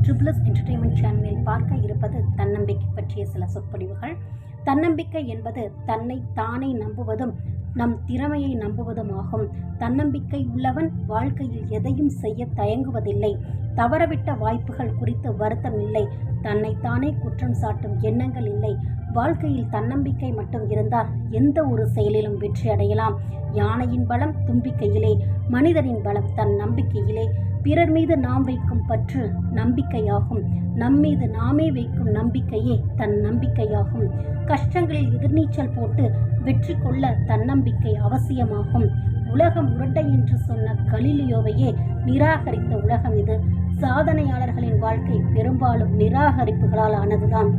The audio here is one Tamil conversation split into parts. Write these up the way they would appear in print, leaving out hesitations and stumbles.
ட்ரிபிள்எஸ் என்டர்டெயின்மெண்ட் சேனலில் பார்க்க இருப்பது தன்னம்பிக்கை பற்றிய சில சொற்பொழிவுகள். தன்னம்பிக்கை என்பது தன்னை தானே நம்புவதும் நம் திறமையை நம்புவதும் ஆகும். தன்னம்பிக்கை உள்ளவன் வாழ்க்கையில் எதையும் செய்ய தயங்குவதில்லை. தவறவிட்ட வாய்ப்புகள் குறித்து வருத்தம் இல்லை. தன்னைத்தானே குற்றம் சாட்டும் எண்ணங்கள் இல்லை. வாழ்க்கையில் தன்னம்பிக்கை மட்டும் இருந்தால் எந்த ஒரு செயலிலும் வெற்றி அடையலாம். யானையின் பலம் தும்பிக்கையிலே, மனிதனின் பலம் தன் நம்பிக்கையிலே. பிறர் மீது நாம் வைக்கும் பற்று நம்பிக்கையாகும். நம்மீது நாமே வைக்கும் நம்பிக்கையே தன் நம்பிக்கையாகும். கஷ்டங்களில் எதிர்நீச்சல் போட்டு வெற்றி கொள்ள தன்னம்பிக்கை அவசியமாகும். உலகம் உருண்டை என்று சொன்ன கலீலியோவையே நிராகரித்த உலகம் இது. சாதனையாளர்களின் வாழ்க்கை பெரும்பாலும் நிராகரிப்புகளால் ஆனதுதான்.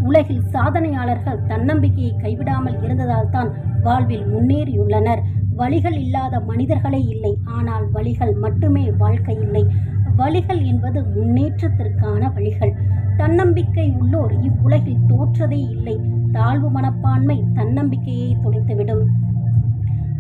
உலகில் சாதனையாளர்கள் தன்னம்பிக்கையை கைவிடாமல் இருந்ததால் தான் வாழ்வில் முன்னேறியுள்ளனர். வழிகள் இல்லாத மனிதர்களே இல்லை, ஆனால் வழிகள் மட்டுமே வாழ்க்கை இல்லை. வழிகள் என்பது முன்னேற்றத்திற்கான வழிகள். தன்னம்பிக்கை உள்ளோர் இவ்வுலகில் தோற்றதே இல்லை. தாழ்வு மனப்பான்மை தன்னம்பிக்கையை தொலைத்துவிடும்.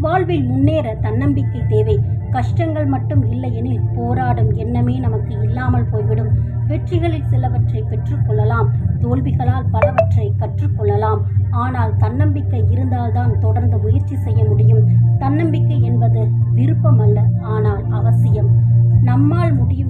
வாழ்வில் முன்னேற தன்னம்பிக்கை தேவை. கஷ்டங்கள் மட்டும் இல்லையெனில் போராடும் எண்ணமே நமக்கு இல்லாமல் போய்விடும். வெற்றிகளில் சிலவற்றை பெற்றுக்கொள்ளலாம், தோல்விகளால் பலவற்றை கற்றுக்கொள்ளலாம். ஆனால் தன்னம்பிக்கை இருந்தால்தான் தொடர்ந்து முயற்சி செய்ய முடியும். தன்னம்பிக்கை என்பது விருப்பம் அல்ல, ஆனால் அவசியம். நம்மால் முடியும்